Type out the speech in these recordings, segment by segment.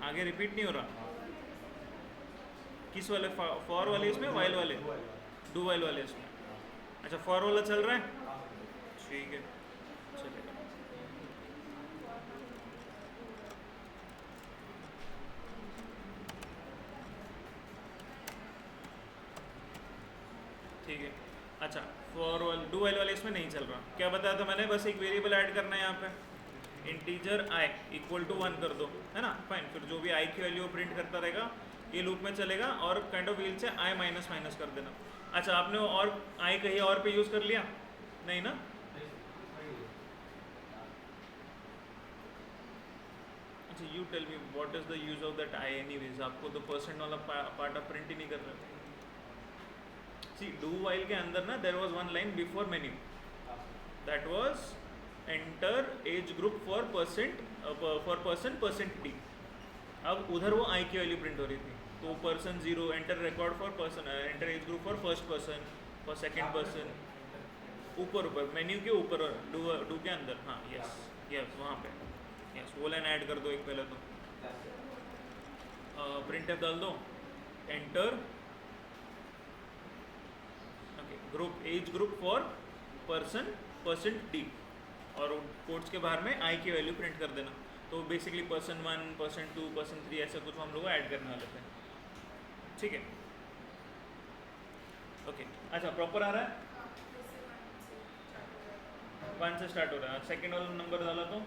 आगे रिपीट नहीं हो रहा। किस वाले, फॉर वाले इसमें, वाइल वाले, डू वाइल वाले इसमें। अच्छा फॉर वाला चल रहा है, ठीक है चलेगा। ठीक है। अच्छा फॉर वाल डू वाइल वाले इसमें नहीं चल रहा, क्या बताया था मैंने, बस एक वेरिएबल ऐड करना है यहाँ पे, इंटीजर आई इक्वल टू 1 कर दो, है ना, फाइन। फिर जो भी आई की वैल्यू प्रिंट करता रहेगा, ये लूप में चलेगा, और काइंड ऑफ व्हील से आई माइनस माइनस कर देना। अच्छा आपने और आई कहीं और पे यूज़ कर लिया, नहीं ना? अच्छा you tell me what is the use of that I anyways, आपको तो परसेंट वाला पार्ट आप प्रिंट ही नहीं कर रहे। सी डू वाइल के अंदर ना there was one line before menu, that was enter age group for person percent d. अब उधर वो आई की वैल्यू प्रिंट हो रही थी, तो person zero, enter record for person, enter age group for first person, for second person, ऊपर menu के ऊपर, डू के अंदर, हाँ यस यस वहाँ पे, यस वो लाइन ऐड कर दो एक पहले तो, प्रिंट एफ डाल दो, enter okay group as group for person percent D, और कोड्स के बाहर में आई की वैल्यू प्रिंट कर देना। तो बेसिकली पर्सन 1 पर्सन 2 पर्सन 3 ऐसा कुछ हम लोग ऐड करने वाले थे, ठीक है ओके। अच्छा प्रॉपर आ रहा है, 1 से स्टार्ट हो रहा है, सेकेंड वाला नंबर डाला तो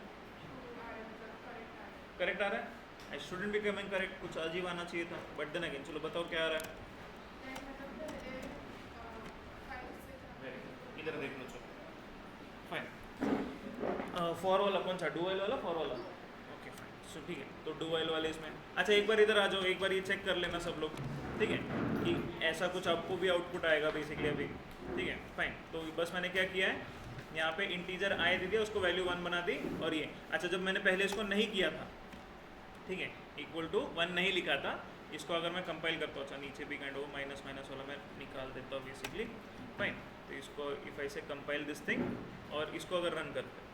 करेक्ट आ रहा है। आई स्टूडेंट भी कमिंग करेक्ट, कुछ अजीब आना चाहिए था, बट देन अगेन चलो बताओ क्या आ रहा है। इधर देख लो चलो, फाइन। फॉर वाला कौन सा, डू वाइल वाला, फॉर वाला, ओके फाइन सो ठीक है। तो डू वाइल वाले इसमें, अच्छा एक बार इधर आ जाओ, एक बार ये चेक कर लेना सब लोग, ठीक है, कि ऐसा कुछ आपको भी आउटपुट आएगा बेसिकली अभी, ठीक है फाइन। तो बस मैंने क्या किया है, यहाँ पे इंटीजर आई दे दिया, उसको वैल्यू 1 बना दी, और ये अच्छा जब मैंने पहले इसको नहीं किया था, ठीक है, इक्वल टू 1 नहीं लिखा था, इसको अगर मैं कंपाइल करता हूँ, अच्छा नीचे भी काइंड ऑफ माइनस माइनस वाला मैं निकाल देता हूँ बेसिकली, फाइन। तो इसको इफ आई से कंपाइल दिस थिंग, और इसको अगर रन करते हैं,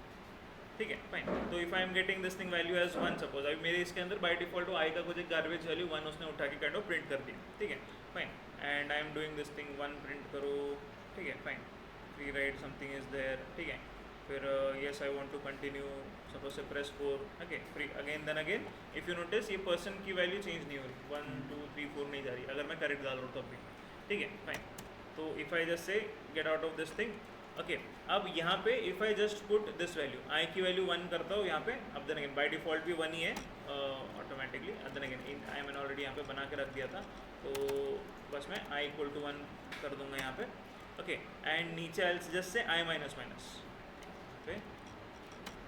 ठीक है फाइन, तो if I am getting this thing value as 1 suppose, अभी मेरे इसके अंदर बाय डिफॉल्ट आई का कुछ एक गार्बेज वैल्यू 1 उसने उठा के काइंड ऑफ प्रिंट कर दिया, ठीक है fine. And I am doing this thing 1 print करो, ठीक है फाइन, री राइट समथिंग इज देयर, ठीक है, फिर yes I want to continue, suppose say press 4, okay free again, then again if you notice ये पर्सन की वैल्यू चेंज नहीं हो रही, 1 2 3 4 नहीं जा रही, अगर मैं करेक्ट डाल रहा हूँ तब भी, ठीक है फाइन। तो if I just say get out of this thing, okay अब यहाँ पे if I just put this value, i की वैल्यू 1 करता हूँ यहाँ पे, अब देन अगेन बाय डिफॉल्ट भी 1 ही है ऑटोमेटिकली, अब देन अगेन आई मैंने ऑलरेडी यहाँ पे बना के रख दिया था, तो बस मैं आई इक्वल टू 1 कर दूंगा यहाँ पे, ओके। एंड नीचे आई जस्ट से आई माइनस माइनस पे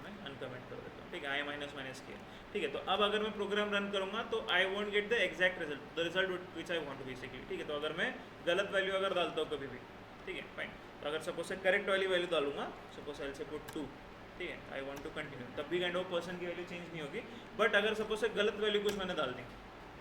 मैं अनकमेंट कर देता हूँ, ठीक है, आई माइनस माइनस किया, ठीक है। तो अब अगर मैं प्रोग्राम रन करूँगा तो I want get the exact result, the result which I want basically, ठीक है। तो अगर मैं गलत वैल्यू अगर डालता हूँ कभी भी, ठीक है फाइन, तो अगर सपोज से करेक्ट वाली वैल्यू डालूंगा, सपोज आई से पुट 2, ठीक है, आई वांट टू कंटिन्यू, तब भी काइंड ऑफ पर्सन की वैल्यू चेंज नहीं होगी, बट अगर सपोज से गलत वैल्यू कुछ मैंने डाल दी,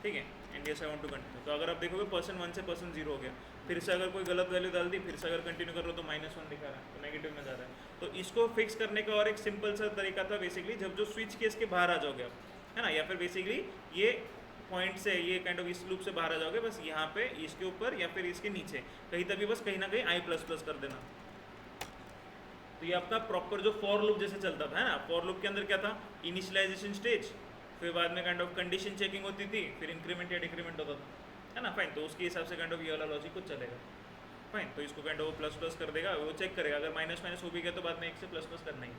ठीक है, and yes I want to continue, तो अगर आप देखोगे पर्सन 1 से पर्सन 0 हो गया, फिर से अगर कोई गलत वैल्यू डाल दी, फिर से अगर कंटिन्यू कर रहे हो तो -1 दिखा रहा है, तो नेगेटिव में जा रहा है। तो इसको फिक्स करने का और एक सिंपल सा तरीका था बेसिकली, जब जो स्विच केस के बाहर आ जाओगे आप, है ना, या फिर बेसिकली ये पॉइंट से ये काइंड ऑफ इस लूप से बाहर आ जाओगे, बस यहाँ पे इसके ऊपर या फिर इसके नीचे कहीं तक भी बस कहीं ना कहीं आई प्लस प्लस कर देना। तो ये आपका प्रॉपर जो फॉर लूप जैसे चलता था, है ना, फॉर लूप के अंदर क्या था, इनिशियलाइजेशन स्टेज, फिर बाद में काइंड ऑफ कंडीशन चेकिंग होती थी, फिर इंक्रीमेंट या डिक्रीमेंट होता था, है ना फाइन। तो उसके हिसाब से काइंड ऑफ ये वाला लॉजिक कुछ चलेगा, फाइन। तो इसको काइंड ऑफ प्लस प्लस कर देगा, वो चेक करेगा, अगर माइनस माइनस हो भी गया तो बाद में 1 से प्लस प्लस करना ही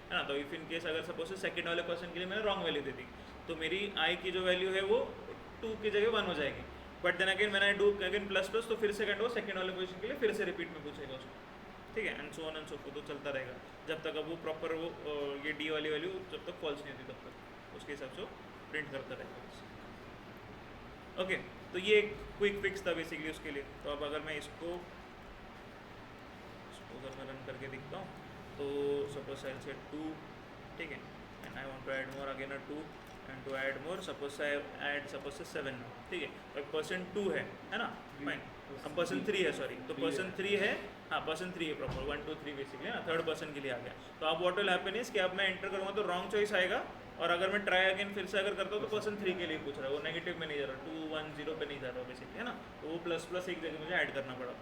है ना। तो इफ इन केस अगर सपोज से सेकंड वाले पर्सन के लिए मैंने रॉन्ग वैल्यू दे दी, तो मेरी आई की जो वैल्यू है वो 2 की जगह 1 हो जाएगी, बट देन अगेन मैंने डू अगेन प्लस प्लस, तो फिर से काइंड ऑफ सेकंड वाले पोजीशन के लिए फिर से रिपीट में पूछेगा उसको, ठीक है, and so on and so fourth, तो चलता रहेगा जब तक अब वो प्रॉपर वो ये डी वाली वैल्यू जब तक फॉल्स नहीं होती तब तक उसके हिसाब से प्रिंट करता रहेगा। ओके, तो ये एक क्विक फिक्स था बेसिकली उसके लिए। तो अब अगर मैं इसको अगर मैं रन करके दिखता हूँ, तो सपोज आई से 2, ठीक है, and I want to add more again 2, and to add more suppose add suppose say 7 now, ठीक है। तो पर्सन 2 है ना, फाइन। अब पर्सन 3 है, सॉरी, तो पर्सन 3 है, हाँ पर्सन 3 है प्रॉपर, 1 2 3 बेसिकली ना, थर्ड पर्सन के लिए आ गया। तो अब व्हाट विल हैपन इज कि अब मैं एंटर करूँगा तो रॉन्ग चॉइस आएगा, और अगर मैं ट्राई अगेन फिर से अगर करता हूँ तो पर्सन 3 के लिए पूछ रहा है, वो नेगेटिव में नहीं जा रहा, 2 1 0 पे नहीं जा रहा बेसिकली, है ना। तो वो प्लस प्लस एक जगह मुझे ऐड करना पड़ा।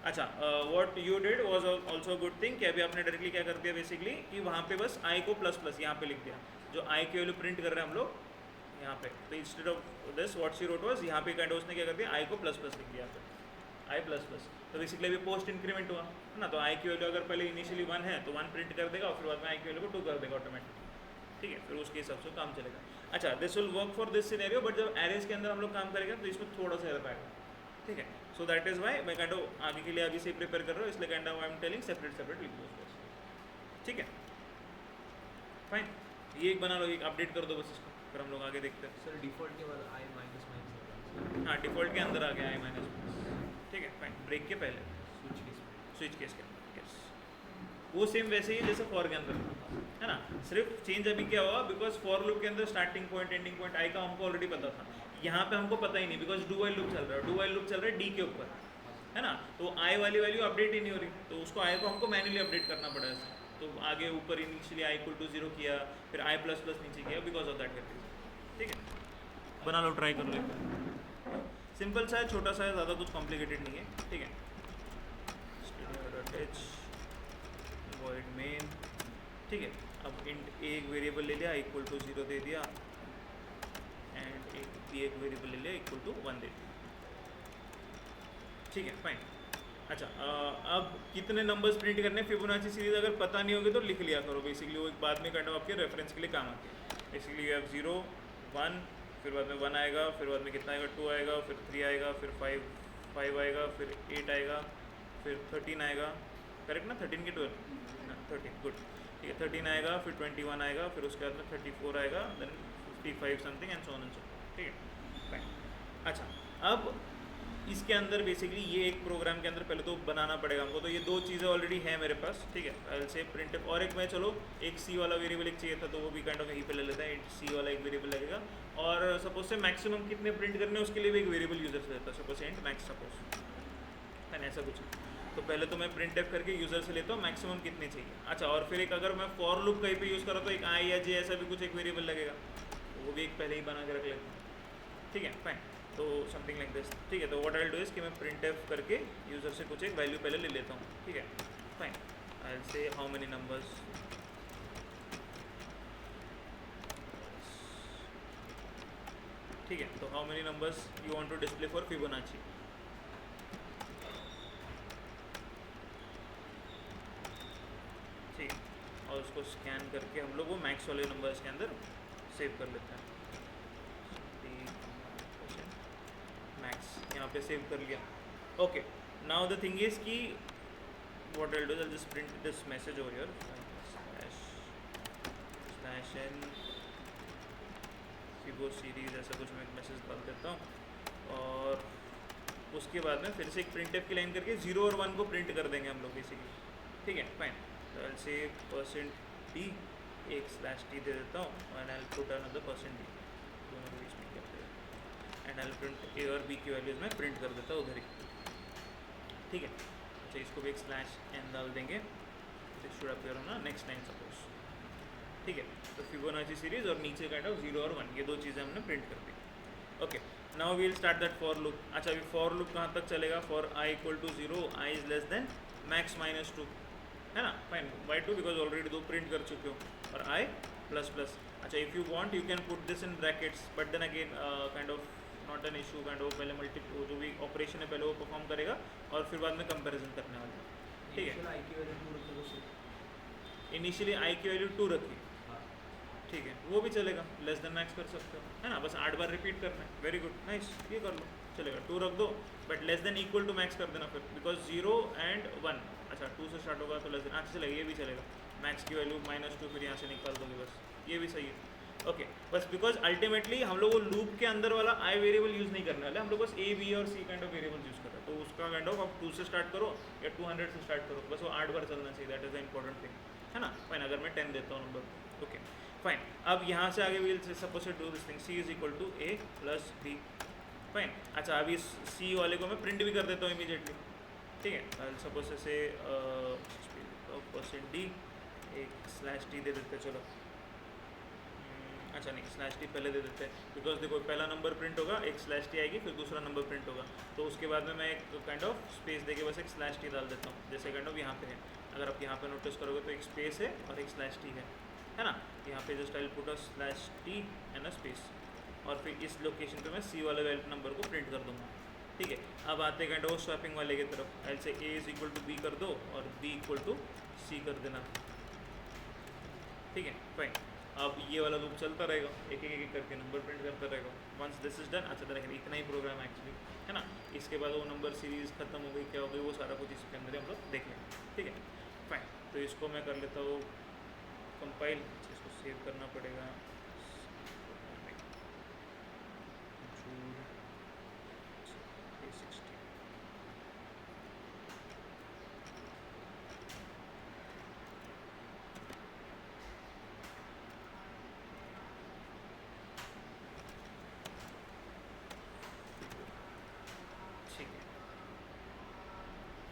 अच्छा, what you did was also good thing कि अभी आपने डायरेक्टली क्या कर दिया बेसिकली कि वहाँ पे बस आई को प्लस प्लस यहाँ पे लिख दिया, जो आई की वैल्यू प्रिंट कर रहे हैं हम लोग यहाँ पे। तो instead of this what she wrote was, यहाँ पे काइंड उसने क्या कर दिया, आई को प्लस प्लस लिख दिया, आई प्लस प्लस। तो बेसिकली अभी पोस्ट इंक्रीमेंट हुआ है ना, तो आई की वैल्यू अगर पहले इनिशियली 1 है तो 1 प्रिंट कर देगा, और फिर बाद में आई की वैल्यू को 2 कर देगा ऑटोमेटिक, ठीक है। फिर उसके हिसाब से काम चलेगा। अच्छा, this will work for this scenario, but जब एरेज के अंदर हम लोग काम करेंगे तो इसमें थोड़ा सा एरर आएगा, ठीक है। सो दैट इज वाई मैं काइंड ऑफ आगे के लिए अभी से प्रिपेयर कर रहा हूँ, इसलिए kind of I am telling separate separate लिख दो उसको, ठीक है, फाइन। ये एक बना लो, एक अपडेट कर दो बस इसको, फिर हम लोग आगे देखते हैं। सर डिफ़ॉल्ट के बाद आई माइनस माइनस, हाँ डिफ़ॉल्ट के अंदर आ गया आई माइनस, ठीक है, फाइन। ब्रेक के पहले स्विच केस के, यस, वो सेम वैसे ही जैसे फॉर के अंदर है ना, सिर्फ चेंज अभी क्या हुआ, बिकॉज फॉर लूप के अंदर starting point ending point I का हमको ऑलरेडी पता था, यहाँ पे हमको पता ही नहीं, बिकॉज डू वाइल लूप चल रहा है, डू वाइल लूप चल रहा है डी के ऊपर, है ना। तो आई वाली वैल्यू अपडेट ही नहीं हो रही, तो उसको आई को हमको मैन्युअली अपडेट करना पड़ा ऐसे। तो आगे ऊपर इनिशियली आई इक्वल टू 0 किया, फिर आई प्लस प्लस नीचे किया, बिकॉज ऑफ दैट करके, ठीक है। बना लो, ट्राई कर लो, सिंपल सा है, छोटा सा है, ज़्यादा कुछ कॉम्प्लिकेटेड नहीं है, ठीक है। h void main, ठीक है। अब इंट एक वेरिएबल ले लिया इक्वल टू 0 दे दिया, एंड एक वेरिएबल ले लिया इक्वल टू 1 दे दिया, ठीक है, फाइन। अच्छा, अब कितने नंबर्स प्रिंट करने, फिबोनाची सीरीज अगर पता नहीं होगी तो लिख लिया करो, बेसिकली वो एक बाद में काइंड ऑफ आपके रेफरेंस के लिए काम आती है। बेसिकली यू हैव 0 1, फिर बाद में 1 आएगा, फिर बाद में कितना आएगा, 2 आएगा, फिर 3 आएगा, फिर 5 आएगा, फिर 8 आएगा, फिर 13 आएगा, करेक्ट ना, 13 की 12, 13, गुड, ठीक है। 13 आएगा, फिर 21 आएगा, फिर उसके बाद में 34 आएगा, then 55 something and so on and so, ठीक है, फाइन। अच्छा, अब इसके अंदर बेसिकली ये एक प्रोग्राम के अंदर पहले तो बनाना पड़ेगा हमको, तो ये दो चीज़ें ऑलरेडी हैं मेरे पास, ठीक है। आई विल से प्रिंट, और एक मैं चलो एक सी वाला वेरिएबल एक चाहिए था, तो वो भी काइंड ऑफ यहीं पे ले लेते हैं, सी वाला एक वेरिएबल लगेगा, और सपोज से मैक्सिमम कितने प्रिंट करने हैं उसके लिए भी एक वेरिएबल यूजर से लेता है, सपोज एंड मैक्स सपोज, है ऐसा कुछ। तो पहले तो मैं प्रिंट एफ करके यूज़र से लेता हूँ मैक्सिमम कितने चाहिए। अच्छा, और फिर एक अगर मैं फॉर लूप कहीं पे यूज़ करा तो एक आई या जे ऐसा भी कुछ एक वेरिएबल लगेगा, तो वो भी एक पहले ही बना के रख लेता हूँ, ठीक है, फाइन। तो समथिंग लाइक दिस, ठीक है। तो what I will do is कि मैं प्रिंट एफ करके यूज़र से कुछ एक वैल्यू पहले ले लेता हूँ, ठीक है, fine. I will say how many numbers, ठीक है। तो how many numbers you want to display for Fibonacci, ठीक है। और उसको स्कैन करके हम लोग वो मैक्स वाले नंबर्स के अंदर सेव कर लेते हैं, मैक्स यहाँ पे सेव कर लिया। Okay, now the thing is कि what I will do, I just print this message over here, slash n fibo series ऐसा कुछ मैं एक मैसेज डाल देता हूँ, और उसके बाद में फिर से एक प्रिंट एफ की लाइन करके 0 और 1 को प्रिंट कर देंगे हम लोग बेसिकली, ठीक है, फाइन। तो आई से %d एक स्लैश टी दे देता हूँ, and I will put another %d, दोनों के बीच में क्या करें, एंड आई विल प्रिंट ए और बी की वैल्यूज में प्रिंट कर देता हूँ उधर ही, ठीक है। अच्छा, इसको भी एक स्लैश एन डाल देंगे, this should appear on the next line suppose, ठीक है। तो फिबोनाची सीरीज और नीचे काइंड ऑफ 0 और 1 ये दो चीज़ें हमने प्रिंट कर दी। Okay, now we will start that for loop. अच्छा, अभी फॉर लूप कहाँ तक चलेगा, for i equal to 0, i is less than max minus 2, है ना, fine, by 2 because already 2 print कर चुके हो, और आई प्लस प्लस। अच्छा, if you want you can put this in brackets, but then again kind of not an issue, kind of पहले वो जो भी ऑपरेशन है पहले वो परफॉर्म करेगा, और फिर बाद में कंपेरिजन करने वाला है, ठीक है। इनिशियली आई की वैल्यू 2 रखी, ठीक है, वो भी चलेगा, लेस देन मैक्स कर सकते हो, है ना, बस 8 बार रिपीट करना है, वेरी गुड, नाइस, ये कर लो, चलेगा। 2 रख दो, but less than equal to max कर देना फिर, बिकॉज 0 एंड 1, अच्छा 2 से स्टार्ट होगा तो लेस देन, अच्छा चलेगा, ये भी चलेगा, मैक्स की वैल्यू -2 फिर यहाँ से निकाल दोगे, बस ये भी सही है। ओके, बस बिकॉज अल्टीमेटली हम लोग वो लूप के अंदर वाला आई वेरिएबल यूज़ नहीं करने वाले, हम लोग बस ए बी और सी काइंड ऑफ वेरिएबल यूज़ कर रहे हैं, तो उसका काइंड ऑफ आप 2 से स्टार्ट करो या 200 से स्टार्ट करो, बस वो 8 बार चलना चाहिए, that is the important thing, है ना, फाइन। अगर मैं 10 देता हूँ नंबर, ओके फाइन. अब यहाँ से आगे will suppose to this thing c is equal to a plus b. Fine. अच्छा अभी सी वाले को मैं प्रिंट भी कर देता हूँ इमीडिएटली. ठीक है. सपोज से परसेंट डी एक स्लैश टी दे देते हैं. चलो अच्छा नहीं स्लैश टी पहले दे देते हैं बिकॉज देखो पहला नंबर प्रिंट होगा एक स्लैश टी आएगी फिर दूसरा नंबर प्रिंट होगा तो उसके बाद में मैं एक काइंड ऑफ स्पेस देके बस एक स्लैश टी डाल देता हूँ जैसे काइंड ऑफ यहाँ पे है. अगर आप यहाँ पे नोटिस करोगे तो एक स्पेस है और एक स्लैश टी है ना. यहाँ पे just I will put a slash T and a space और फिर इस लोकेशन पे मैं सी वाले वैल्यू नंबर को प्रिंट कर दूँगा. ठीक है. अब आते काइंड ऑफ स्वैपिंग वाले की तरफ एल से ए इज इक्वल टू बी कर दो और बी इक्वल टू सी कर देना. ठीक है. फाइन. अब ये वाला लूप चलता रहेगा एक एक करके नंबर प्रिंट करता रहेगा. Once this is done. अच्छा तरह इतना ही प्रोग्राम एक्चुअली है ना. इसके बाद वो नंबर सीरीज खत्म हो गई क्या हो गई वो सारा कुछ इसके अंदर हम लोग देख लेंगे. ठीक है. फाइन. तो इसको मैं कर लेता हूँ कंपाइल. इसको सेव करना पड़ेगा.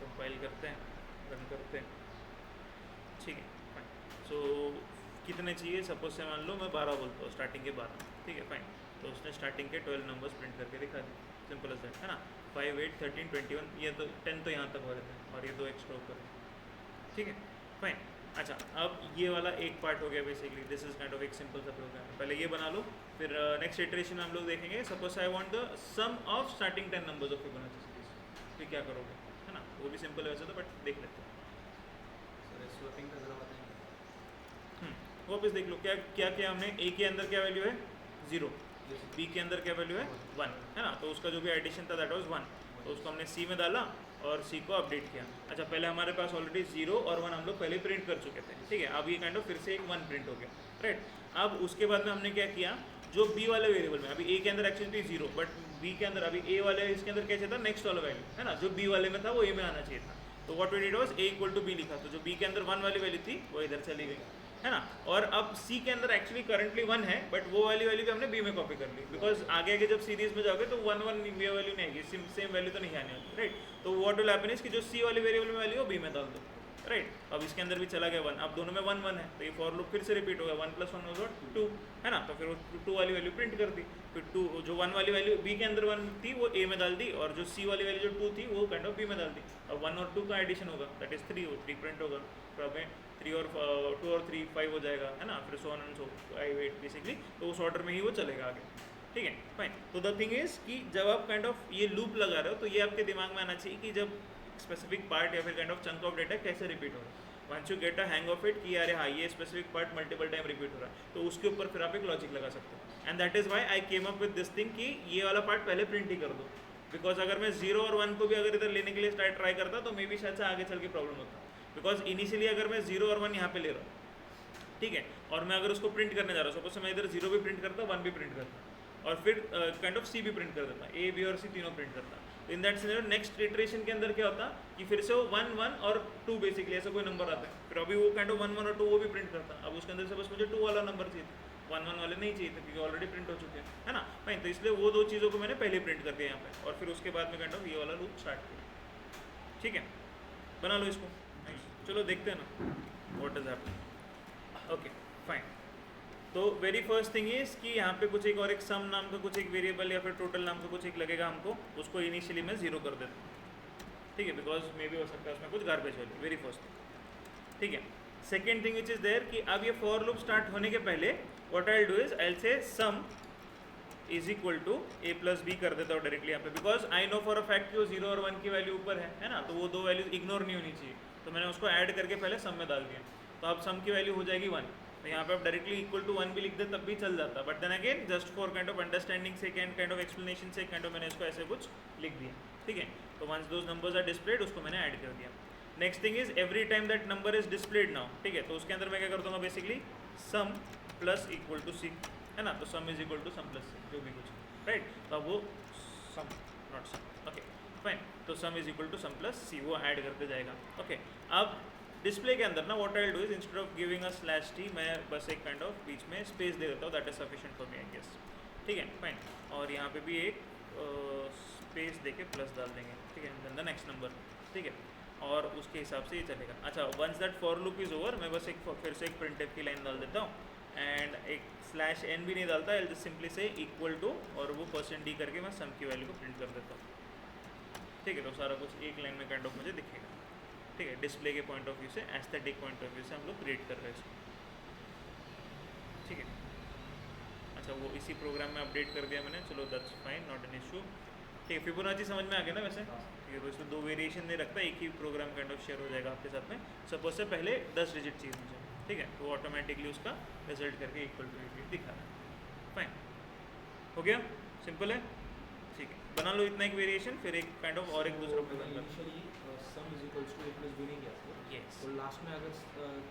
कंपाइल करते हैं रन करते हैं. ठीक है. फाइन. सो कितने चाहिए सपोज से मान लो मैं 12 बोलता हूँ स्टार्टिंग के 12. ठीक है. फाइन. तो उसने स्टार्टिंग के 12 नंबर्स प्रिंट करके दिखा दिए. सिंपल एज दैट है ना. 5 8 13 21 ये तो 10 तो यहाँ तक हो रहे थे और ये 2 एक्स्ट्रा ऊपर है. ठीक है. फाइन. अच्छा अब ये वाला एक पार्ट हो गया basically. This is kind of एक सिंपल सा प्रोग्राम. पहले ये बना लो फिर नेक्स्ट इटरेशन में हम लोग देखेंगे. Suppose I want the sum of starting 10 numbers of Fibonacci series. फिर क्या करोगे है ना. वो भी सिंपल है वैसे तो बट देख लेते हैं. सर स्वैपिंग का जरा बताएंगे. वापस देख लो क्या क्या क्या हमने ए के अंदर क्या वैल्यू है 0 बी के अंदर क्या वैल्यू है 1 है ना. तो उसका जो भी एडिशन था दैट वाज 1. तो उसको हमने सी में डाला और सी को अपडेट किया. अच्छा पहले हमारे पास ऑलरेडी 0 और 1 हम लोग पहले प्रिंट कर चुके थे. ठीक है. अब ये काइंड ऑफ फिर से एक 1 प्रिंट हो गया. राइट. अब उसके बाद में हमने क्या किया जो बी वाले वेरिएबल में अभी ए के अंदर एक्चुअली 0 बट बी के अंदर अभी ए वाले इसके अंदर क्या चाहिए था नेक्स्ट वाला वैल्यू है ना. जो बी वाले में था वो ए में आना चाहिए था. तो what we did was a equal to b लिखा. तो जो बी के अंदर 1 वाली वैल्यू थी वो इधर चली गई है ना. और अब सी के अंदर एक्चुअली करंटली 1 है बट वो वाली वैल्यू भी हमने बी में कॉपी कर ली बिकॉज आगे आगे जब सीरीज में जाओगे तो 1 1 ये वैल्यू नहीं आएगी. सेम वैल्यू तो नहीं आनी होती. राइट. तो व्हाट विल हैपन इज कि जो सी वाली वेरिएबल में वैल्यू हो बी में डाल दो. राइट. अब इसके अंदर भी चला गया 1. अब दोनों में 1 1 है तो ये फॉर लूप फिर से रिपीट होगा. 1 + 1 = 2 है ना. तो फिर वो 2 वाली वैल्यू प्रिंट कर दी. फिर 2 जो 1 वाली वैल्यू बी के अंदर 1 थी वो ए में डाल दी और जो सी वाली वैल्यू जो 2 थी वो काइंड ऑफ बी में डाल दी. अब 1 और 2 का एडिशन होगा दैट इज 3. वो 3 प्रिंट होगा. फिर हमें 3 और 2 और 3 5 हो जाएगा है ना. फिर सो ऑन एंड सो 5 8 बेसिकली. तो उस ऑर्डर में ही वो चलेगा आगे. ठीक है. फाइन. तो द थिंग इज कि जब आप काइंड ऑफ ये लूप लगा रहे हो तो ये आपके दिमाग में आना चाहिए कि जब स्पेसिफिक पार्ट या फिर kind of chunk of data कैसे रिपीट हो रहा है. Once you get a hang of it कि अरे हाँ ये specific part multiple time repeat हो रहा है तो उसके ऊपर फिर आप एक लॉजिक लगा सकते हो. And that is why I came up with this thing कि ये वाला पार्ट पहले प्रिंट ही कर दो. बिकॉज अगर मैं 0 और 1 को भी अगर इधर लेने के लिए ट्राई करता तो मे बी शायद से आगे चल के प्रॉब्लम होता. बिकॉज इनिशियली अगर मैं 0 और 1 यहाँ पे ले रहा हूँ ठीक है और मैं अगर उसको प्रिंट करने जा रहा हूँ सपोज मैं इधर 0 भी प्रिंट करता 1 भी प्रिंट करता और फिर काइंड ऑफ सी भी प्रिंट कर देता ए बी और सी तीनों प्रिंट करता. तो in that scenario next iteration के अंदर क्या होता कि फिर से वो 1 1 और 2 बेसिकली ऐसा कोई नंबर आता है. फिर अभी वो काइंड ऑफ 1 1 और 2 वो भी प्रिंट करता. अब उसके अंदर सपोज मुझे 2 वाला नंबर चाहिए था 1 1 वाले नहीं चाहिए थे क्योंकि ऑलरेडी प्रिंट हो चुके हैं है ना. फाइन. तो इसलिए वो 2 चीज़ों को मैंने पहले प्रिंट कर दिया यहाँ पे और फिर उसके बाद में काइंड ऑफ ये वाला लूप स्टार्ट किया. ठीक है. बना लो इसको. चलो देखते हैं ना what is happening. Okay fine. तो वेरी फर्स्ट थिंग इज कि यहाँ पे कुछ एक और एक सम नाम का कुछ एक वेरिएबल या फिर टोटल नाम का कुछ एक लगेगा हमको. उसको इनिशियली मैं 0 कर देता हूँ. ठीक है. बिकॉज मे भी हो सकता है उसमें कुछ garbage value. Very first thing. ठीक है. Second thing which is there कि अब ये फॉर लूप स्टार्ट होने के पहले what I will do is I will say sum is equal to a plus b कर देता हूँ डायरेक्टली यहाँ पे. Because I know for a fact कि वो 0 और 1 की वैल्यू ऊपर है ना. तो वो 2 वैल्यूज इग्नोर नहीं होनी चाहिए. तो मैंने उसको ऐड करके पहले सम में डाल दिया. तो अब सम की वैल्यू हो जाएगी 1. तो यहाँ पे आप डायरेक्टली इक्वल टू 1 भी लिख दे तब भी चल जाता. But then again just for kind of understanding से काइंड ऑफ एक्सप्लेनेशन से काइंड ऑफ मैंने इसको ऐसे कुछ लिख दिया. ठीक है. तो once those numbers are displayed उसको मैंने ऐड कर दिया. Next thing is every time that number is displayed now. ठीक है. तो उसके अंदर मैं क्या कर दूँगा basically sum plus equal to c है ना. तो sum is equal to sum plus c जो भी कुछ राइट. तो अब वो sum not sum. Okay fine. तो sum is equal to sum plus c वो ऐड करते जाएगा. ओके. अब डिस्प्ले के अंदर ना what I will do is instead of giving a slash T मैं बस एक काइंड ऑफ बीच में स्पेस दे देता हूँ, that is sufficient for me I guess. ठीक है फाइन, और यहाँ पे भी एक स्पेस दे के प्लस डाल देंगे। ठीक है, देन द नेक्स्ट नंबर। ठीक है, और उसके हिसाब से ये चलेगा। अच्छा, once that for loop is over मैं बस एक फिर से एक प्रिंटफ की लाइन डाल देता हूँ एंड एक स्लैश एन भी नहीं डालता, आई जस्ट सिंपली से इक्वल टू और वो परसेंट डी करके मैं सम की वैल्यू को प्रिंट कर देता हूँ। ठीक है, तो सारा कुछ एक लाइन में काइंड ऑफ मुझे दिखेगा। ठीक है, डिस्प्ले के पॉइंट ऑफ व्यू से, एस्थेटिक पॉइंट ऑफ व्यू से हम लोग क्रिएट कर रहे हैं इसको। ठीक है, अच्छा वो इसी प्रोग्राम में अपडेट कर दिया मैंने, चलो that's fine, not an issue. ठीक है, फिबोनाची समझ में आ गया ना वैसे? ठीक है, तो इसमें दो वेरिएशन नहीं रखता, एक ही प्रोग्राम काइंड ऑफ शेयर हो जाएगा आपके साथ में। सपोज से पहले 10 डिजिट चीज़ मुझे, ठीक है, तो ऑटोमेटिकली उसका रिजल्ट करके इक्वल टू इक्वल दिखा रहा है। फाइन, हो गया, सिंपल है। ठीक है, बना लो इतना एक वेरिएशन, फिर एक काइंड ऑफ और एक दूसरा प्रोग्राम कर। Initially sum is equals to a plus b नहीं किया था, Yes. और लास्ट में अगर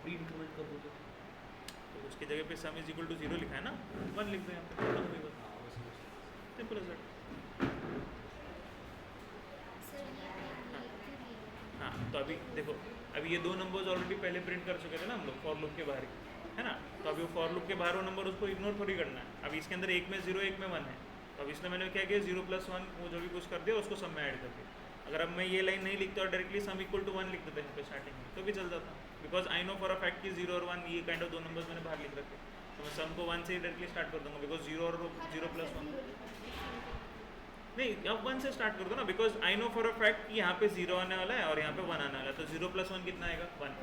प्री इंक्रीमेंट कर दूँ तो उसकी जगह पे सम इज इक्वल टू 0 लिखा है ना, 1 लिख दो यहाँ पे, खत्म हुई बात। हाँ वैसे सिंपल एज दैट। हाँ, तो अभी देखो, अभी ये दो नंबर्स ऑलरेडी पहले प्रिंट कर चुके थे ना हम लोग फॉर लूप के बाहर ही, है ना? तो अभी वो फॉर लूप के बाहर वो नंबर उसको इग्नोर थोड़ी करना है। अब इसके अंदर एक में 0 एक में 1 है, तो अब इसने मैंने क्या किया 0 + 1 वो जो भी कुछ कर दिया उसको सम में ऐड कर दिया। अगर अब मैं ये लाइन नहीं लिखता और डायरेक्टली सम इक्वल टू 1 लिख देता यहाँ पे स्टार्टिंग में तो भी चल जाता, because I know for a fact कि 0 और 1 ये काइंड ऑफ दो नंबर्स मैंने बाहर लिख रखे, तो मैं सम को 1 से ही डायरेक्टली स्टार्ट कर दूंगा, बिकॉज 0 और 0 + 1 नहीं, अब 1 से स्टार्ट कर दो ना, because I know for a fact कि यहाँ पे 0 आने वाला है और यहाँ पे 1 आने वाला है, तो 0 + 1 कितना आएगा 1।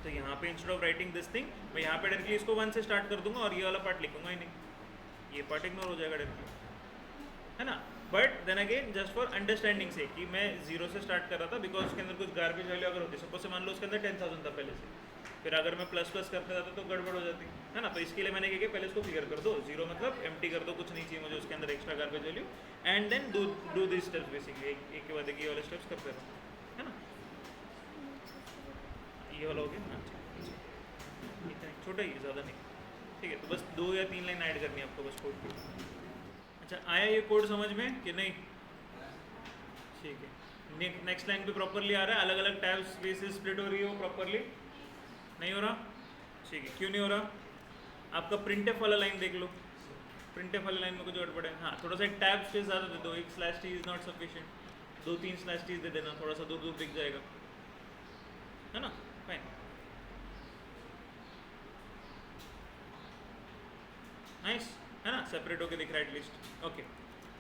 तो यहाँ पे instead of writing this thing मैं यहाँ पे डायरेक्टली इसको 1 से स्टार्ट कर दूंगा और ये वाला पार्ट लिखूंगा ही नहीं, ये पार्ट इग्नोर हो जाएगा डायरेक्टली, है ना? But then again just for understanding से कि मैं 0 से स्टार्ट कर रहा था, बिकॉज उसके अंदर कुछ गार्बेज वैल्यू अगर होती, सपोज से मान लो उसके अंदर 10,000 था पहले से, फिर अगर मैं प्लस प्लस करते जाता तो गड़बड़ हो जाती, है ना? तो इसके लिए मैंने क्या किया, पहले इसको क्लियर कर दो, 0 मतलब एम्प्टी कर दो, कुछ नहीं चाहिए मुझे उसके अंदर extra garbage value, and then do this steps basically, एक के बाद एक ये वाले स्टेप्स करते रहो, है ना? ये वाला हो गया, अच्छा इतना छोटा ही, ज़्यादा नहीं। ठीक है, तो बस 2 या 3 लाइन ऐड करनी है आपको बस कोड की। अच्छा, आया ये कोड समझ में कि नहीं? ठीक है, नेक्स्ट लाइन पे प्रॉपरली आ रहा है, अलग अलग टैब्स स्पेसेस स्प्लिट हो रही है वो प्रॉपरली नहीं हो रहा? ठीक है, क्यों नहीं हो रहा? आपका प्रिंटफ वाला लाइन देख लो, प्रिंटफ वाली लाइन में कुछ गड़बड़ है। हाँ, थोड़ा सा एक टैब स्पेस ज़्यादा दे दो, एक slash t is not sufficient, 2-3 slash t's दे देना, थोड़ा सा दूर दूर दिख जाएगा, है ना? फाइन, नाइस, है ना? सेपरेट होके दिख रहा है एटलीस्ट, ओके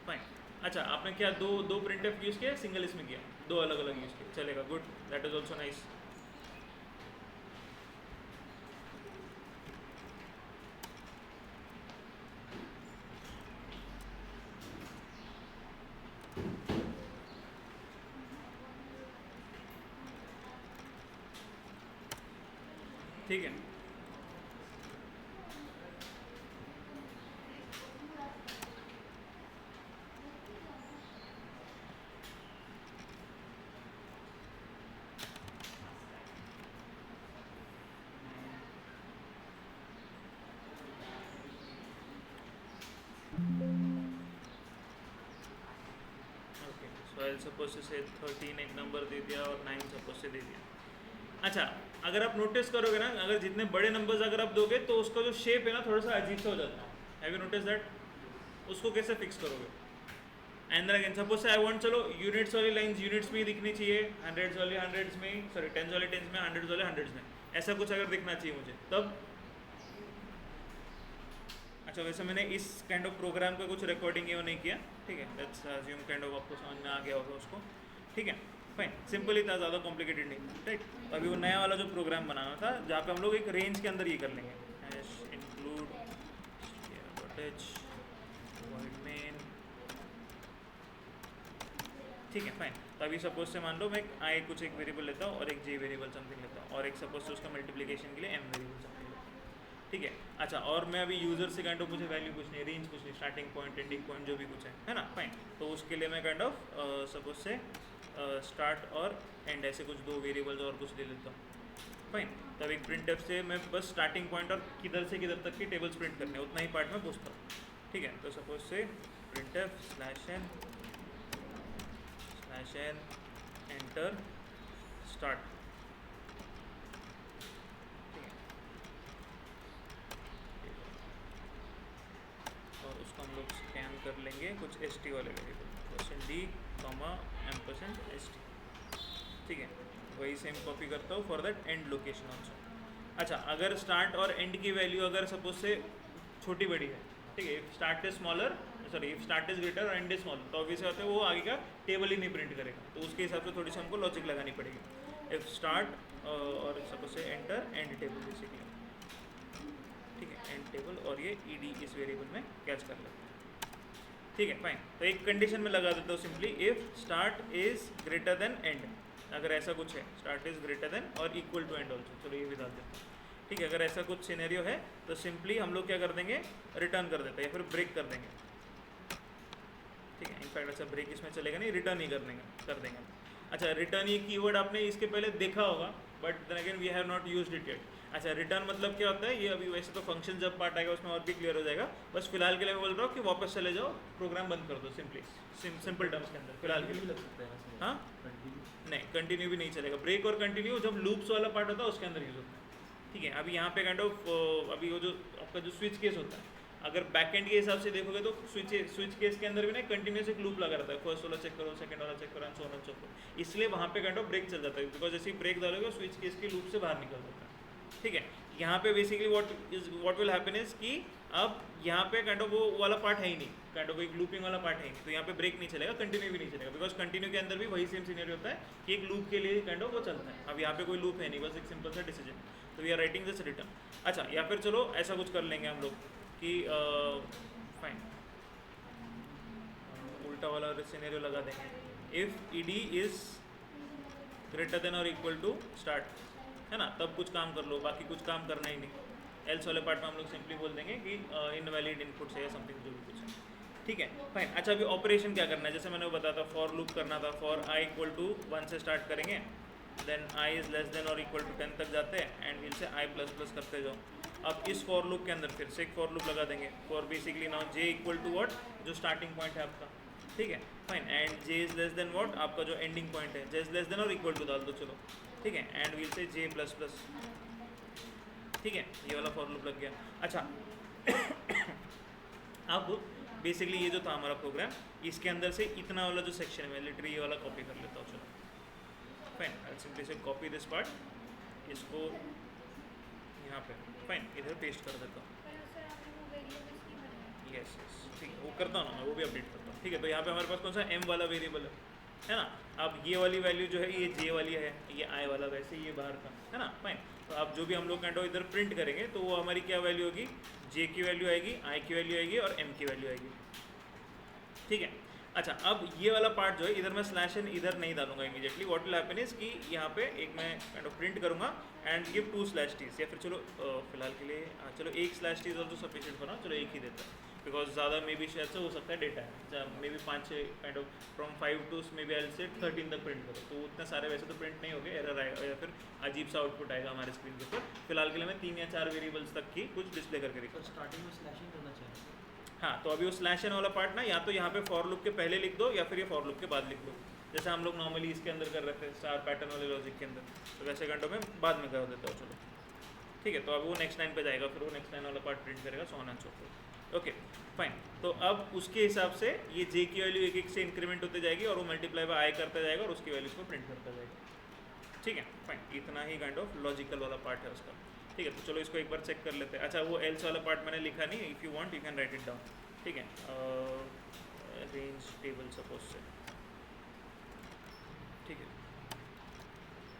फाइन। अच्छा, आपने क्या दो प्रिंटफ यूज़ किया, सिंगल इसमें किया, 2 अलग अलग यूज़ किया, चलेगा, good, that is also nice. ठीक है, ओके, सो आई सपोज से 13 एक नंबर दे दिया और 9 सपोज से दे दिया। अच्छा, अगर आप नोटिस करोगे ना, अगर जितने बड़े नंबर्स अगर आप दोगे तो उसका जो शेप है ना थोड़ा सा अजीब सा हो जाता है, हैव यू नोटिस दैट? उसको कैसे फिक्स करोगे? एंड देन अगेन सपोज से आई वांट, चलो यूनिट्स वाली लाइंस यूनिट्स में ही दिखनी चाहिए, हंड्रेड्स वाली हंड्रेड्स में, सॉरी टेंस वाले टेंस में, हंड्रेड्स वाले हंड्रेड्स में, ऐसा कुछ अगर दिखना चाहिए मुझे तब। अच्छा, वैसे मैंने इस काइंड ऑफ प्रोग्राम का कुछ रिकॉर्डिंग ये नहीं किया, ठीक है, लेट्स अज्यूम काइंड ऑफ आपको समझ में आ गया होगा उसको, ठीक है फाइन, सिंपल ही था, ज़्यादा कॉम्प्लिकेटेड नहीं, राइट? अभी वो नया वाला जो प्रोग्राम बनाना था जहाँ पे हम लोग एक रेंज के अंदर ये कर लेंगे, इंक्लूड वॉइड मेन, ठीक है फाइन। तो अभी सपोज से मान लो मैं आई कुछ एक वेरिएबल लेता हूँ और एक जे वेरिएबल समथिंग लेता हूँ और एक सपोज से उसका मल्टीप्लिकेशन के लिए एम वेरिएबल समथिंग लेता हूँ, ठीक है? अच्छा, और मैं अभी यूज़र से काइंड ऑफ मुझे वैल्यू कुछ नहीं, रेंज कुछ नहीं, स्टार्टिंग पॉइंट एंडिंग पॉइंट जो भी कुछ है ना, फाइन। तो उसके लिए मैं काइंड ऑफ सपोज से स्टार्ट और एंड ऐसे कुछ 2 वेरिएबल्स और कुछ ले लेता हूँ, फाइन। तब एक प्रिंटफ से मैं बस स्टार्टिंग पॉइंट और किधर से किधर तक की टेबल्स प्रिंट करने उतना ही पार्ट में पूछता हूँ, ठीक है? तो सपोज से प्रिंटफ /n एंटर स्टार्ट, हम लोग स्कैन कर लेंगे कुछ एस टी वाले वेरिएबल %d कॉमा %st, ठीक है। वही सेम कॉपी करता हूँ for that and location also. अच्छा, अगर स्टार्ट और एंड की वैल्यू अगर सपोज से छोटी बड़ी है, ठीक है, if start is smaller, sorry if start is greater और एंड इज स्मॉलर, तो ऑब्वियसली होता है वो आगे का टेबल ही नहीं प्रिंट करेगा, तो उसके हिसाब से थोड़ी सी हमको लॉजिक लगानी पड़ेगी। इफ स्टार्ट और सपोज से एंटर एंड टेबल बेसिकली, ठीक है, एंड टेबल, और ये ed इस वेरिएबल में कैच कर लेते हैं, ठीक है, फाइन। तो एक कंडीशन में लगा देता हूँ simply, if start is greater than and, अगर ऐसा कुछ है, स्टार्ट इज ग्रेटर देन और इक्वल टू एंड ऑल्सो, चलो ये भी डाल देते हैं, ठीक है। अगर ऐसा कुछ सिनेरियो है तो सिंपली हम लोग क्या कर देंगे, रिटर्न कर देते हैं या फिर ब्रेक कर देंगे, ठीक है। इनफैक्ट अच्छा ब्रेक इसमें चलेगा नहीं, रिटर्न ही कर देंगे। अच्छा, रिटर्न ये कीवर्ड आपने इसके पहले देखा होगा, but then again we have not used it yet. अच्छा, रिटर्न मतलब क्या होता है, ये अभी वैसे तो फंक्शन जब पार्ट आएगा उसमें और भी क्लियर हो जाएगा, बस फिलहाल के लिए मैं बोल रहा हूँ कि वापस चले जाओ, प्रोग्राम बंद कर दो सिंपली, सिंपल टर्म्स के अंदर फिलहाल के लिए। लग सकता है ना सर? हाँ, कंटिन्यू नहीं कंटिन्यू भी नहीं चलेगा, ब्रेक और कंटिन्यू जब लूप्स वाला पार्ट होता है उसके अंदर यूज होता है, ठीक है। अभी यहाँ पे काइंड ऑफ अभी वो जो आपका जो स्विच केस होता है, अगर बैक एंड के हिसाब से देखोगे तो स्विच केस के अंदर भी ना कंटिन्यूस एक लूप लगा रहता है, फर्स्ट वाला चेक करो, सेकंड वाला चेक करो, and so on and so fourth, इसलिए वहाँ पे काइंड ऑफ ब्रेक चल जाता है, बिकॉज जैसे ही ब्रेक डालोगे स्विच केस के लूप से बाहर निकल जाता है, ठीक है। यहाँ पे basically what will happen is कि अब यहाँ पे काइंड ऑफ वो वाला पार्ट है ही नहीं, काइंड ऑफ एक लूपिंग वाला पार्ट है ही नहीं, तो यहाँ पे ब्रेक नहीं चलेगा, कंटिन्यू भी नहीं चलेगा, बिकॉज कंटिन्यू के अंदर भी वही सेम सीनियर होता है कि एक लूप के लिए काइंड ऑफ वो चलता है। अब यहाँ पे कोई लूप है नहीं, बस एक सिंपल सा डिसीजन, तो we are writing this return. अच्छा, या फिर चलो ऐसा कुछ कर लेंगे हम लोग कि फाइन उल्टा वाला सिनेरियो लगा देंगे, if ed is greater than और इक्वल टू स्टार्ट, है ना, तब कुछ काम कर लो, बाकी कुछ काम करना ही नहीं। एल्स वाले पार्ट में हम लोग सिंपली बोल देंगे कि इनवैलिड इनपुट है या समथिंग जो भी कुछ है, ठीक है, फाइन। अच्छा, अभी ऑपरेशन क्या करना है, जैसे मैंने बताया था फॉर लूप करना था, फॉर i इक्वल टू 1 से स्टार्ट करेंगे, then i is less than और इक्वल टू 10 तक जाते हैं, and will say i plus plus करते जाओ। अब इस फॉर लूप के अंदर फिर से एक फॉर लूप लगा देंगे, for basically now j equal to what, जो स्टार्टिंग पॉइंट है आपका, ठीक है, fine, and j is less than what, आपका जो एंडिंग पॉइंट है, j इज़ लेस देन और इक्वल टू डाल दो, चलो ठीक है, and will say j plus plus, ठीक है, ये वाला फॉर लूप लग गया। अच्छा अब बेसिकली ये जो था हमारा प्रोग्राम, इसके अंदर से इतना वाला जो सेक्शन है लिटरली ये वाला कॉपी कर लेता हूँ, चलो फाइन, आई सिंपली से कॉपी दिस पार्ट, इसको यहाँ पे फाइन इधर पेस्ट कर देता हूँ, यस यस, ठीक है, वो करता हूँ ना मैं, वो भी अपडेट करता हूँ, ठीक है। तो यहाँ पे हमारे पास कौन सा m वाला वेरिएबल है ना, अब ये वाली वैल्यू जो है ये j वाली है, ये i वाला वैसे ये बाहर का है ना, फाइन। तो अब जो भी हम लोग काइंड ऑफ इधर प्रिंट करेंगे तो वो हमारी क्या वैल्यू होगी, j की वैल्यू आएगी, i की वैल्यू आएगी और m की वैल्यू आएगी, ठीक है। अच्छा, अब ये वाला पार्ट जो है इधर मैं स्लैश एन इधर नहीं डालूंगा immediately, what will happen is कि यहाँ पे एक मैं काइंड ऑफ प्रिंट करूँगा एंड गिव 2 स्लैश टीज, या फिर चलो फिलहाल के लिए चलो एक slash t's also sufficient for, चलो एक ही देता है, बिकॉज ज़्यादा मे बी शायद से हो सकता है डेटा है, maybe 5-6 kind of from 5 to maybe I say 13 तक प्रिंट करो, तो उतने सारे वैसे तो प्रिंट नहीं हो गए, एरर आएगा या फिर अजीब सा आउटपुट आएगा हमारे स्क्रीन के ऊपर। फिलहाल के लिए मैं 3 या 4 वेरिएबल्स तक की कुछ डिस्प्ले करके दिखा। स्टार्टिंग में स्लैशिंग करना चाहिए। हाँ, तो अभी वो स्लैश एन वाला पार्ट ना या तो यहाँ पे फॉर लूप के पहले लिख दो या फिर ये फॉर लूप के बाद लिख दो, जैसे हम लोग नॉर्मली इसके अंदर कर रहे थे स्टार पैटर्न वाले लॉजिक के अंदर, तो वैसे घंटों में बाद में कर देता हूँ, चलो ठीक है। तो अब वो नेक्स्ट लाइन पे जाएगा, फिर वो नेक्स्ट लाइन वाला पार्ट प्रिंट करेगा, सो on and so fourth, okay fine. तो अब उसके हिसाब से ये j की वैल्यू एक एक से इंक्रीमेंट होते जाएगी और वो मल्टीप्लाई बाय i करता जाएगा और उसकी वैल्यू को प्रिंट करता जाएगा, ठीक है फाइन। इतना ही काइंड ऑफ लॉजिकल वाला पार्ट है उसका, ठीक है। तो चलो इसको एक बार चेक कर लेते हैं। अच्छा, वो एल्स वाला पार्ट मैंने लिखा नहीं, if you want you can write it down, ठीक है। रेंज टेबल सपोज से, ठीक है,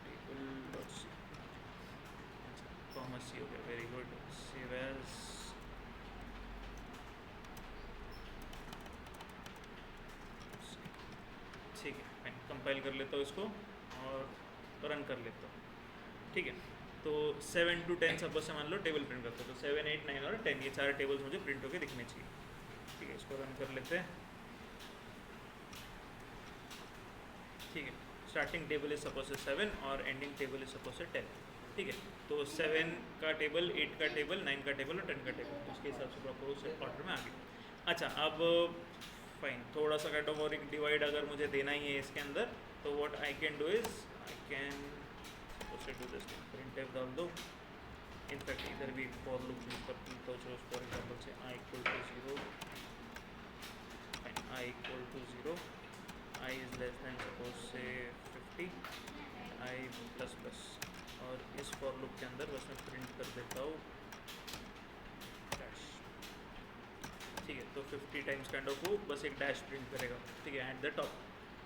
टेबल डॉट सी, कॉमा सी हो गया, वेरी गुड, सेव एज, ठीक है फाइन, कंपाइल कर लेता हूँ इसको और रन कर लेता हूँ, ठीक है। तो 7 to 10 सपोज से मान लो टेबल प्रिंट करता हूँ, तो 7, 8, 9 और 10 ये 4 टेबल्स मुझे प्रिंट होकर दिखने चाहिए, ठीक है। इसको रन कर लेते हैं, ठीक है। Starting table is suppose say 7 और एंडिंग टेबल इज सपोज से 10, ठीक है। तो 7 का टेबल, 8 का टेबल, 9 का टेबल और 10 का टेबल, उसके हिसाब से प्रॉपर उस ऑर्डर में आ गया। अच्छा, अब फाइन, थोड़ा सा काइंड ऑफ और एक डिवाइड अगर मुझे देना ही है इसके अंदर, तो what I can do is I can suppose to this print f डाल दो, इनफैक्ट इधर भी फॉर लूप यूज करती, तो जो for example say i equal to 0 less than suppose say 50 I plus plus, और इस फॉर लूप के अंदर बस मैं प्रिंट कर देता हूँ डैश। ठीक है, तो 50 टाइम्स काइंड ऑफ वो बस एक डैश प्रिंट करेगा, ठीक है, एट द टॉप।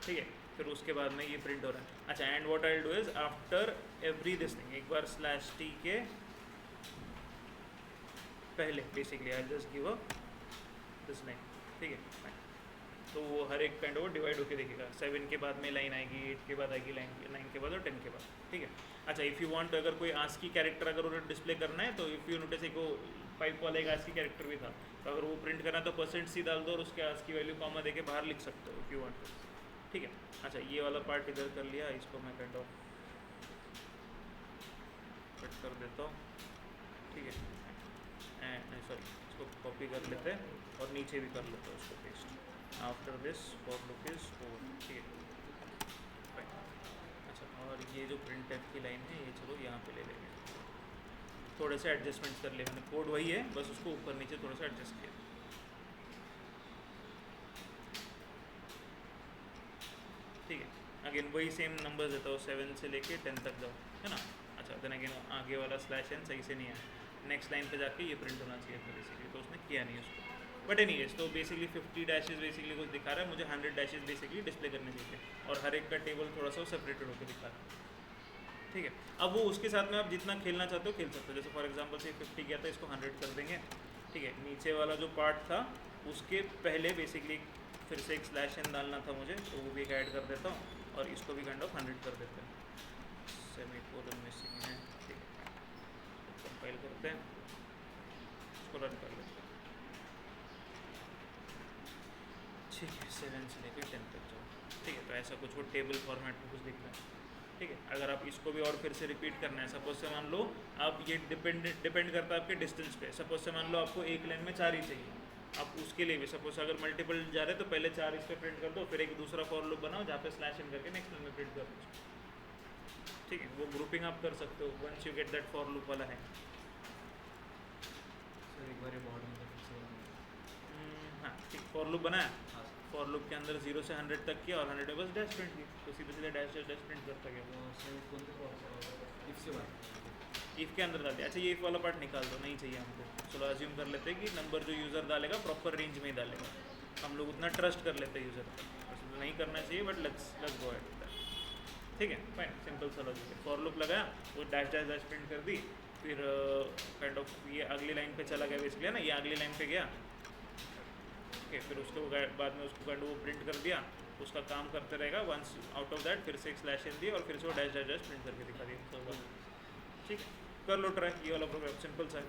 ठीक है, फिर उसके बाद में ये प्रिंट हो रहा है। अच्छा, and what I do is after every this thing, एक बार स्लैश टी के पहले basically I just give a this line. ठीक है, fine। तो वो हर एक काइंड ऑफ डिवाइड होकर देखेगा। 7 के बाद में लाइन आएगी, 8 के बाद आएगी लाइन, 9 के बाद और 10 के बाद। ठीक है, अच्छा, इफ़ यू वांट अगर कोई आस्की कैरेक्टर अगर उन्हें डिस्प्ले करना है तो इफ़ यू नोटिस एक वो 5 वाला एक आस्की कैरेक्टर भी था, तो अगर वो प्रिंट करना है तो %c डाल दो और उसके आस्की वैल्यू कॉमा देके बाहर लिख सकते हो इफ़ यू वांट। ठीक है, अच्छा, ये वाला पार्ट इधर कर लिया, इसको मैं काइंड ऑफ कट कर देता हूँ। ठीक है, एंड सॉरी, इसको कॉपी कर लेते हैं और नीचे भी कर लेते हैं उसको paste. After this for loop is over. ठीक है, fine। अच्छा, और ये जो प्रिंट एफ की लाइन है ये चलो यहाँ पे ले लेंगे, थोड़े से एडजस्टमेंट्स कर लिए मैंने, कोड वही है बस उसको ऊपर नीचे थोड़ा सा एडजस्ट किया। ठीक है, अगेन वही सेम नंबर देता हूँ, 7 से लेके 10 तक जाओ, है ना। अच्छा, देन अगेन आगे वाला स्लैश एन सही से नहीं आया, नेक्स्ट लाइन पे जाके ये प्रिंट होना चाहिए था बेसिकली, तो उसने किया नहीं उसको। बट एनीवेज, तो बेसिकली 50 डैशेस बेसिकली कुछ दिखा रहा है, मुझे 100 डैशेस बेसिकली डिस्प्ले करने चाहिए और हर एक का टेबल थोड़ा सा सेपरेटेड होकर दिखा रहा है। ठीक है, अब वो उसके साथ में आप जितना खेलना चाहते हो खेल सकते हो। जैसे फॉर एग्जांपल से 50 गया था, इसको 100 कर देंगे। ठीक है, नीचे वाला जो पार्ट था उसके पहले बेसिकली फिर से एक स्लैश एन डालना था मुझे, तो वो भी एक ऐड कर देता हूँ और इसको भी काइंड ऑफ 100 कर देते हैं। सेमीकोलन मिसिंग है। ठीक है, कंपाइल करते हैं, इसको रन कर लेते हैं। ठीक है, 7 से लेकर 10 तक जाओ। ठीक है, तो ऐसा कुछ वो टेबल फॉर्मेट में कुछ दिख रहा है। ठीक है, अगर आप इसको भी और फिर से रिपीट करना है, सपोज से मान लो आप ये डिपेंड करता है आपके डिस्टेंस पे। सपोज से मान लो आपको एक लाइन में 4 ही चाहिए, आप उसके लिए भी सपोज अगर मल्टीपल जा रहे हैं तो पहले 4 इस पर प्रिंट कर दो, फिर एक दूसरा फॉर लूप बनाओ जहाँ पे स्लैश इन करके नेक्स्ट लाइन में प्रिंट कर दो। ठीक है, वो ग्रुपिंग आप कर सकते हो once you get that for loop वाला है। सर एक बार ये बॉर्डर में फिर से हाँ, ठीक, फॉर लूप बनाया, हाँ सर, फॉर लूप के अंदर 0 से 100 तक किया और 100 में बस डैश प्रिंट की, तो सीधे सीधे डैश डैश प्रिंट करता गया। तो सर कोणते इफ से बात इफ़ के अंदर डाल दिया। अच्छा, ये इफ वाला पार्ट निकाल दो, नहीं चाहिए हमको। चलो अज्यूम कर लेते हैं कि नंबर जो यूज़र डालेगा प्रॉपर रेंज में ही डालेगा, हम लोग उतना ट्रस्ट कर लेते हैं यूज़र पर, वैसे तो नहीं करना चाहिए but let's go ahead with that. ठीक है, फाइन, सिंपल सा लॉजिक है। फॉर लूप लगाया, वो डैश डैश डैश प्रिंट कर दी, फिर काइंड ऑफ ये अगली लाइन पे चला गया बेसिकली, है ना, ये अगली लाइन पे गया। ओके, फिर उसके बाद में उसको काइंड वो प्रिंट कर दिया, उसका काम करते रहेगा। वंस आउट ऑफ दैट फिर से एक स्लैश इन दी और फिर से वो डैश डैश डैश प्रिंट करके दिखा दिया। ठीक है, कर लो ट्राई, ये वाला प्रोग्राम सिंपल सा है।